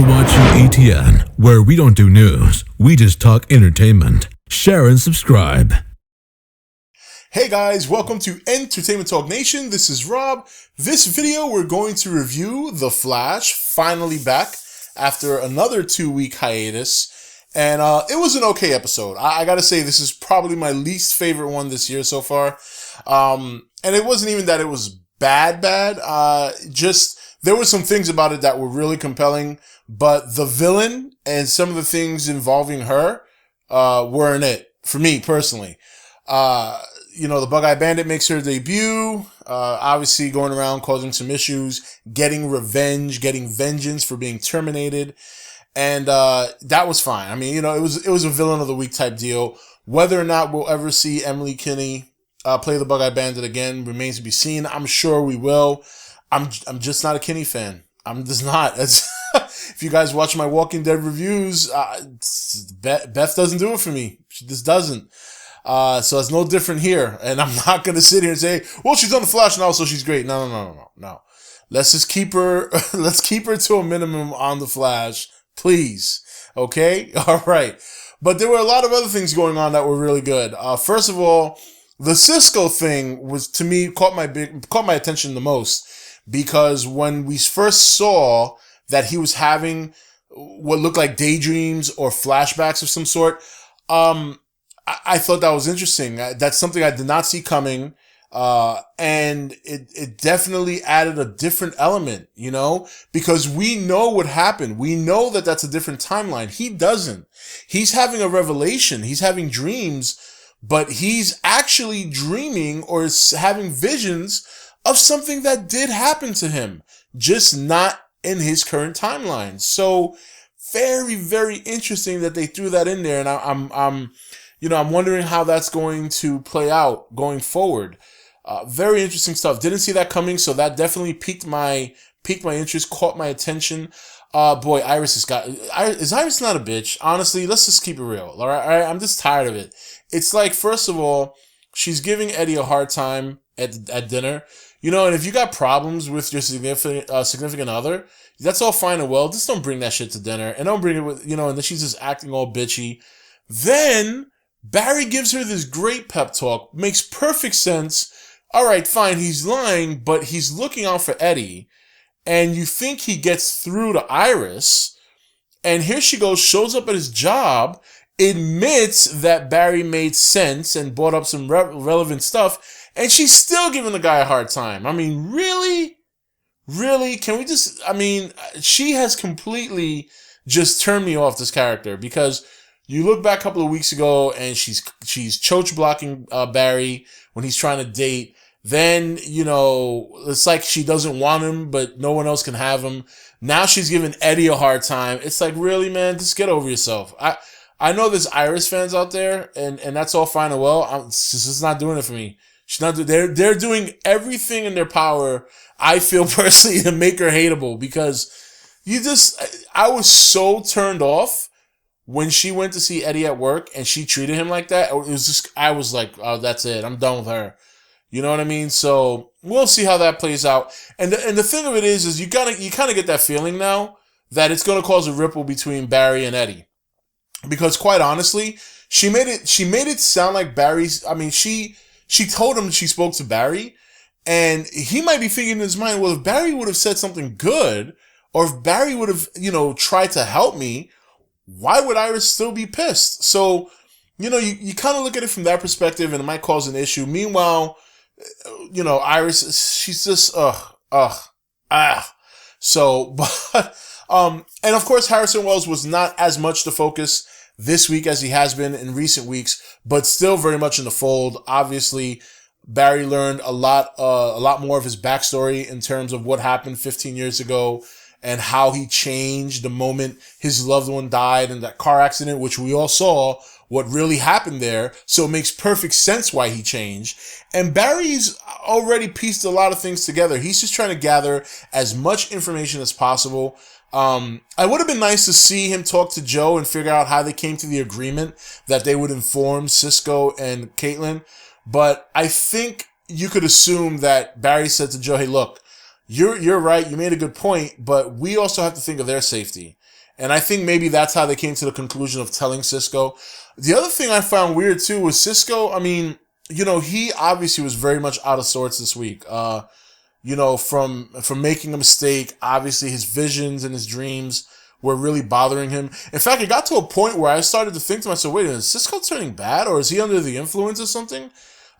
You're watching E.T.N, where we don't do news, we just talk entertainment. Share and subscribe. Hey guys, welcome to Entertainment Talk Nation. This is Rob. This video we're going to review The Flash, finally back after another 2-week hiatus. And it was an okay episode. I gotta say, this is probably my least favorite one this year so far. And it wasn't even that it was bad. Just there were some things about it that were really compelling, but the villain and some of the things involving her weren't it for me personally. The Bug-Eyed Bandit makes her debut, obviously going around causing some issues, getting revenge, getting vengeance for being terminated. And that was fine. I mean, it was a villain of the week type deal. Whether or not we'll ever see Emily Kinney play the Bug-Eyed Bandit again remains to be seen. I'm sure we will. I'm just not a Kinney fan. I'm just not. If you guys watch my Walking Dead reviews, Beth doesn't do it for me. She just doesn't. So it's no different here. And I'm not going to sit here and say, well, she's on The Flash now, so she's great. No. Let's just keep her, let's keep her to a minimum on The Flash, please. Okay? All right. But there were a lot of other things going on that were really good. First of all, the Cisco thing was, to me, caught my attention the most, because when we first saw that he was having what looked like daydreams or flashbacks of some sort, I thought that was interesting. That's something I did not see coming. And it definitely added a different element, because we know what happened. We know that that's a different timeline. He doesn't. He's having a revelation. He's having dreams, but he's actually dreaming or is having visions of something that did happen to him, just not in his current timeline. So very, very interesting that they threw that in there. And I'm wondering how that's going to play out going forward. Very interesting stuff. Didn't see that coming, so that definitely piqued my interest, caught my attention. Boy, is Iris not a bitch? Honestly, let's just keep it real. All right, I'm just tired of it. It's like, first of all, she's giving Eddie a hard time at dinner. And if you got problems with your significant other, that's all fine and well. Just don't bring that shit to dinner, and don't bring it with, and then she's just acting all bitchy. Then Barry gives her this great pep talk, makes perfect sense. All right, fine, he's lying, but he's looking out for Eddie, and you think he gets through to Iris, and here she goes, shows up at his job, admits that Barry made sense and brought up some relevant stuff, and she's still giving the guy a hard time. I mean, really? Really? Can we just, she has completely just turned me off, this character, because you look back a couple of weeks ago and she's choach blocking Barry when he's trying to date. Then, it's like she doesn't want him, but no one else can have him. Now she's giving Eddie a hard time. It's like, really, man, just get over yourself. I know there's Iris fans out there, and that's all fine and well. She's just not doing it for me. They're doing everything in their power, I feel personally, to make her hateable, because I was so turned off when she went to see Eddie at work and she treated him like that. I was like, oh, that's it. I'm done with her. You know what I mean? So we'll see how that plays out. And the thing of it is you kind of get that feeling now that it's going to cause a ripple between Barry and Eddie, because quite honestly, she made it sound like she told him she spoke to Barry, and he might be thinking in his mind, well, if Barry would have said something good, or if Barry would have, tried to help me, why would Iris still be pissed? So, you kind of look at it from that perspective, and it might cause an issue. Meanwhile, Iris, she's just, So, but, and of course, Harrison Wells was not as much the focus this week as he has been in recent weeks, but still very much in the fold. Obviously, Barry learned a lot more of his backstory in terms of what happened 15 years ago and how he changed the moment his loved one died in that car accident, which we all saw what really happened there. So it makes perfect sense why he changed. And Barry's already pieced a lot of things together. He's just trying to gather as much information as possible. I would have been nice to see him talk to Joe and figure out how they came to the agreement that they would inform Cisco and Caitlin. But I think you could assume that Barry said to Joe, hey, look, you're right. You made a good point, but we also have to think of their safety. And I think maybe that's how they came to the conclusion of telling Cisco. The other thing I found weird too was Cisco, I mean, he obviously was very much out of sorts this week. From making a mistake, obviously his visions and his dreams were really bothering him. In fact, it got to a point where I started to think to myself, wait, is Cisco turning bad, or is he under the influence of something?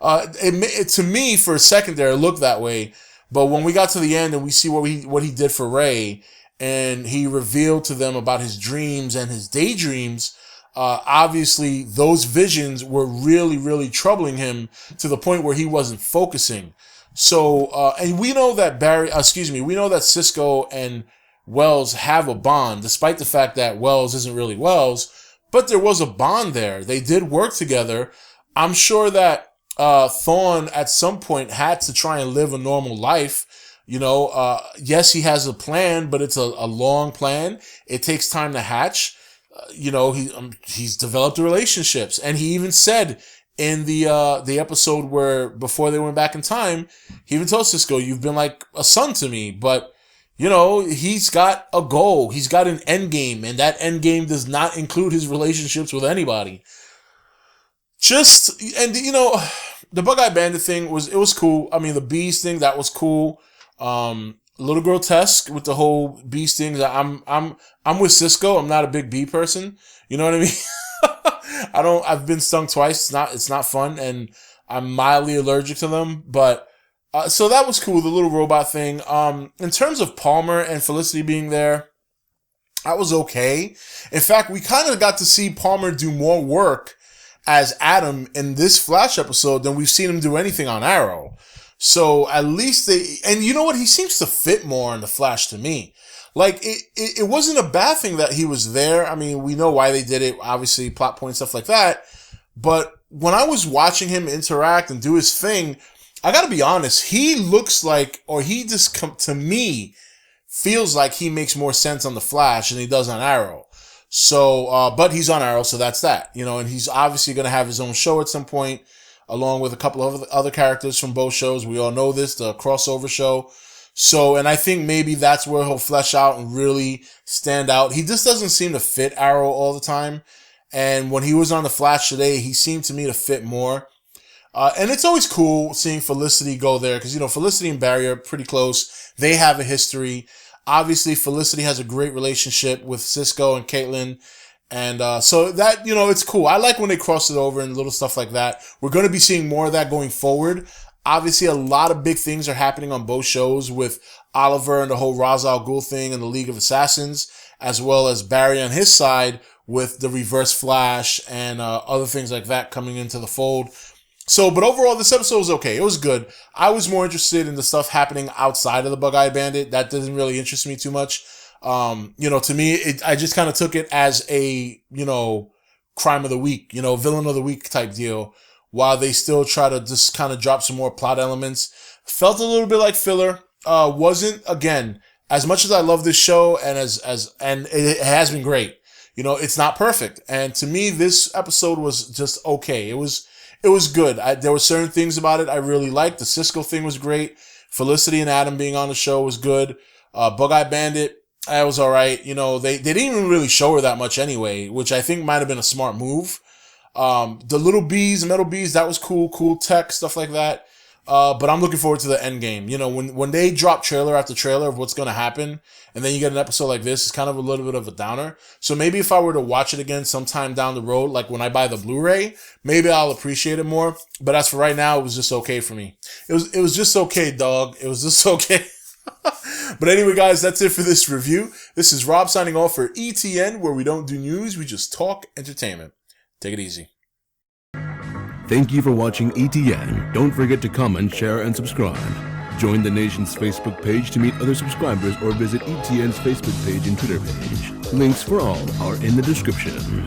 To me, for a second there, it looked that way. But when we got to the end and we see what he did for Ray, and he revealed to them about his dreams and his daydreams, obviously those visions were really, really troubling him to the point where he wasn't focusing. So, and we know that we know that Cisco and Wells have a bond, despite the fact that Wells isn't really Wells, but there was a bond there. They did work together. I'm sure that Thawne at some point had to try and live a normal life. Yes, he has a plan, but it's a long plan. It takes time to hatch. He's developed relationships, and he even said in the episode where before they went back in time, he even told Cisco, "You've been like a son to me." But he's got a goal. He's got an end game, and that end game does not include his relationships with anybody. The Bug-Eye Bandit thing was cool. I mean, the bees thing, that was cool. A little grotesque with the whole bees thing. I'm with Cisco. I'm not a big bee person. You know what I mean? I've been stung twice. It's not fun, and I'm mildly allergic to them. But so that was cool, the little robot thing. In terms of Palmer and Felicity being there, I was okay. In fact, we kind of got to see Palmer do more work as Adam in this Flash episode than we've seen him do anything on Arrow. So at least and you know what? He seems to fit more in the Flash to me. Like, it wasn't a bad thing that he was there. I mean, we know why they did it, obviously, plot points, stuff like that. But when I was watching him interact and do his thing, I gotta be honest, he looks like, or he just, to me, feels like he makes more sense on the Flash than he does on Arrow. So, but he's on Arrow, so that's that, and he's obviously going to have his own show at some point, along with a couple of other characters from both shows. We all know this, the crossover show. So, and I think maybe that's where he'll flesh out and really stand out. He just doesn't seem to fit Arrow all the time. And when he was on the Flash today, he seemed to me to fit more. And it's always cool seeing Felicity go there, because, Felicity and Barry are pretty close. They have a history. Obviously, Felicity has a great relationship with Cisco and Caitlin. And so that, it's cool. I like when they cross it over and little stuff like that. We're going to be seeing more of that going forward. Obviously, a lot of big things are happening on both shows with Oliver and the whole Ra's al Ghul thing and the League of Assassins, as well as Barry on his side with the Reverse Flash and other things like that coming into the fold. So, but overall, this episode was okay. It was good. I was more interested in the stuff happening outside of the Bug-Eye Bandit. That didn't really interest me too much. To me, I just kind of took it as a, crime of the week, villain of the week type deal, while they still try to just kind of drop some more plot elements. Felt a little bit like filler. Wasn't, again, as much as I love this show and and it has been great, it's not perfect. And to me, this episode was just okay. It was good. There were certain things about it I really liked. The Cisco thing was great. Felicity and Adam being on the show was good. Bug-Eye Bandit, that was alright. They didn't even really show her that much anyway, which I think might have been a smart move. The little bees, metal bees, that was cool tech, stuff like that. But I'm looking forward to the end game. When they drop trailer after trailer of what's going to happen, and then you get an episode like this, it's kind of a little bit of a downer. So maybe if I were to watch it again sometime down the road, like when I buy the Blu-ray, maybe I'll appreciate it more. But as for right now, it was just okay for me. It was just okay, dog. It was just okay. But anyway, guys, that's it for this review. This is Rob signing off for E.T.N, where we don't do news, we just talk entertainment. Take it easy. Thank you for watching E.T.N. Don't forget to comment, share, and subscribe. Join the nation's Facebook page to meet other subscribers or visit E.T.N's Facebook page and Twitter page. Links for all are in the description.